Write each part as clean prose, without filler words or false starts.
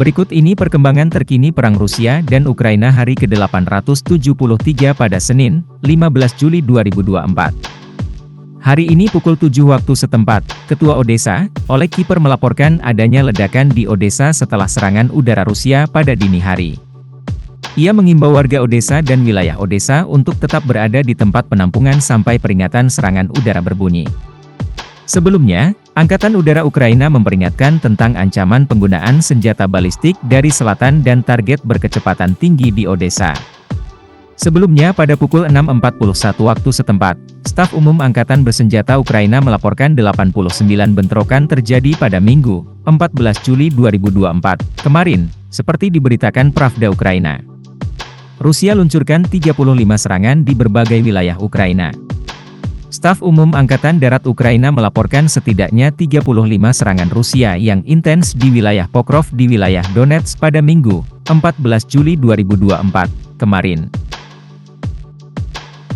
Berikut ini perkembangan terkini Perang Rusia dan Ukraina hari ke-873 pada Senin, 15 Juli 2024. Hari ini pukul 7 waktu setempat, Ketua Odessa, Oleg Kiper melaporkan adanya ledakan di Odessa setelah serangan udara Rusia pada dini hari. Ia mengimbau warga Odessa dan wilayah Odessa untuk tetap berada di tempat penampungan sampai peringatan serangan udara berbunyi. Sebelumnya, Angkatan Udara Ukraina memperingatkan tentang ancaman penggunaan senjata balistik dari selatan dan target berkecepatan tinggi di Odessa. Sebelumnya pada pukul 6.41 waktu setempat, Staf Umum Angkatan Bersenjata Ukraina melaporkan 89 bentrokan terjadi pada Minggu, 14 Juli 2024, kemarin, seperti diberitakan Pravda Ukraina. Rusia luncurkan 35 serangan di berbagai wilayah Ukraina. Staf Umum Angkatan Darat Ukraina melaporkan setidaknya 35 serangan Rusia yang intens di wilayah Pokrov di wilayah Donetsk pada Minggu, 14 Juli 2024, kemarin.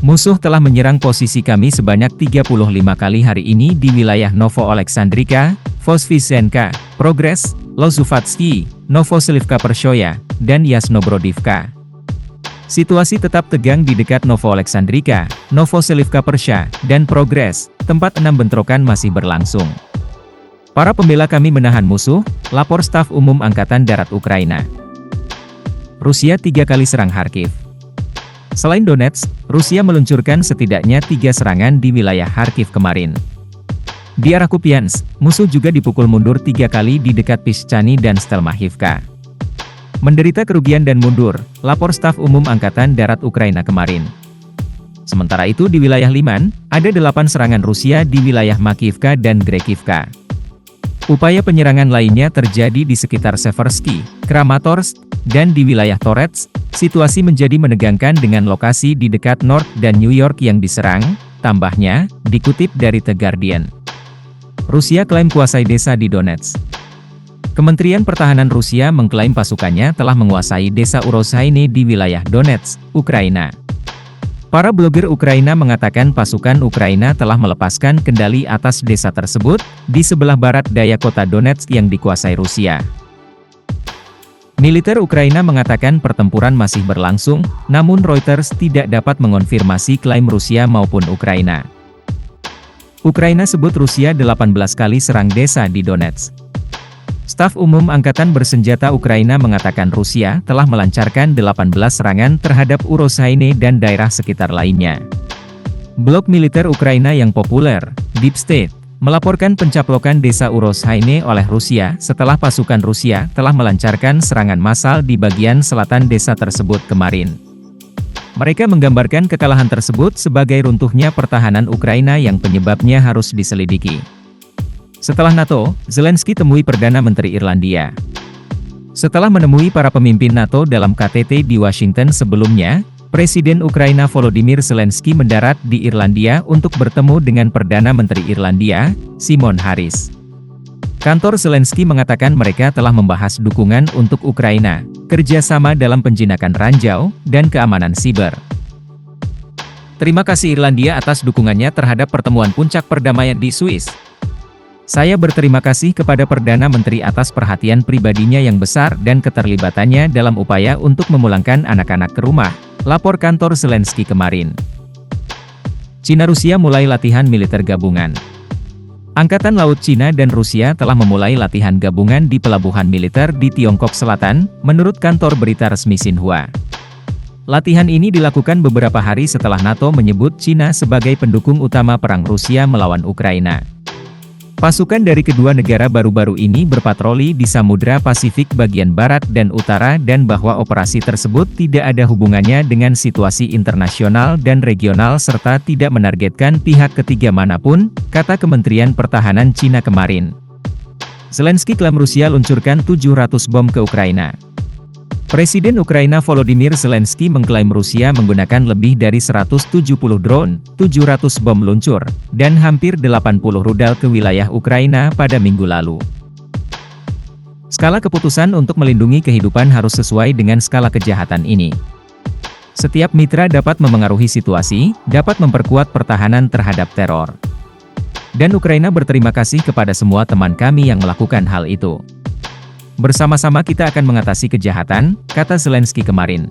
Musuh telah menyerang posisi kami sebanyak 35 kali hari ini di wilayah Novo-Oleksandrivka, Voskresenka, Progress, Lozuvatsky, Novoselivka Pershoya, dan Yasnobrodivka. Situasi tetap tegang di dekat Novo-Oleksandrivka, Novoselivka Persha, dan Progress, tempat 6 bentrokan masih berlangsung. Para pembela kami menahan musuh, lapor Staf Umum Angkatan Darat Ukraina. Rusia 3 kali serang Kharkiv. Selain Donetsk, Rusia meluncurkan setidaknya 3 serangan di wilayah Kharkiv kemarin. Di arah Kupiansk, musuh juga dipukul mundur 3 kali di dekat Pischany dan Stelmachivka. Menderita kerugian dan mundur, lapor Staf Umum Angkatan Darat Ukraina kemarin. Sementara itu di wilayah Liman, ada 8 serangan Rusia di wilayah Makivka dan Grekivka. Upaya penyerangan lainnya terjadi di sekitar Seversky, Kramatorsk, dan di wilayah Torets. Situasi menjadi menegangkan dengan lokasi di dekat North dan New York yang diserang, tambahnya, dikutip dari The Guardian. Rusia klaim kuasai desa di Donetsk. Kementerian Pertahanan Rusia mengklaim pasukannya telah menguasai desa Urozhaine di wilayah Donetsk, Ukraina. Para blogger Ukraina mengatakan pasukan Ukraina telah melepaskan kendali atas desa tersebut, di sebelah barat daya kota Donetsk yang dikuasai Rusia. Militer Ukraina mengatakan pertempuran masih berlangsung, namun Reuters tidak dapat mengonfirmasi klaim Rusia maupun Ukraina. Ukraina sebut Rusia 18 kali serang desa di Donetsk. Staf Umum Angkatan Bersenjata Ukraina mengatakan Rusia telah melancarkan 18 serangan terhadap Urozhaine dan daerah sekitar lainnya. Blog militer Ukraina yang populer, Deep State, melaporkan pencaplokan desa Urozhaine oleh Rusia setelah pasukan Rusia telah melancarkan serangan massal di bagian selatan desa tersebut kemarin. Mereka menggambarkan kekalahan tersebut sebagai runtuhnya pertahanan Ukraina yang penyebabnya harus diselidiki. Setelah NATO, Zelensky temui Perdana Menteri Irlandia. Setelah menemui para pemimpin NATO dalam KTT di Washington sebelumnya, Presiden Ukraina Volodymyr Zelensky mendarat di Irlandia untuk bertemu dengan Perdana Menteri Irlandia, Simon Harris. Kantor Zelensky mengatakan mereka telah membahas dukungan untuk Ukraina, kerjasama dalam penjinakan ranjau, dan keamanan siber. Terima kasih Irlandia atas dukungannya terhadap pertemuan puncak perdamaian di Swiss. Saya berterima kasih kepada Perdana Menteri atas perhatian pribadinya yang besar dan keterlibatannya dalam upaya untuk memulangkan anak-anak ke rumah, lapor kantor Zelensky kemarin. Cina-Rusia mulai latihan militer gabungan. Angkatan Laut Cina dan Rusia telah memulai latihan gabungan di pelabuhan militer di Tiongkok Selatan, menurut kantor berita resmi Xinhua. Latihan ini dilakukan beberapa hari setelah NATO menyebut Cina sebagai pendukung utama perang Rusia melawan Ukraina. Pasukan dari kedua negara baru-baru ini berpatroli di Samudra Pasifik bagian barat dan utara dan bahwa operasi tersebut tidak ada hubungannya dengan situasi internasional dan regional serta tidak menargetkan pihak ketiga manapun, kata Kementerian Pertahanan Cina kemarin. Zelensky klaim Rusia luncurkan 700 bom ke Ukraina. Presiden Ukraina Volodymyr Zelensky mengklaim Rusia menggunakan lebih dari 170 drone, 700 bom luncur, dan hampir 80 rudal ke wilayah Ukraina pada minggu lalu. Skala keputusan untuk melindungi kehidupan harus sesuai dengan skala kejahatan ini. Setiap mitra dapat memengaruhi situasi, dapat memperkuat pertahanan terhadap teror. Dan Ukraina berterima kasih kepada semua teman kami yang melakukan hal itu. Bersama-sama kita akan mengatasi kejahatan, kata Zelensky kemarin.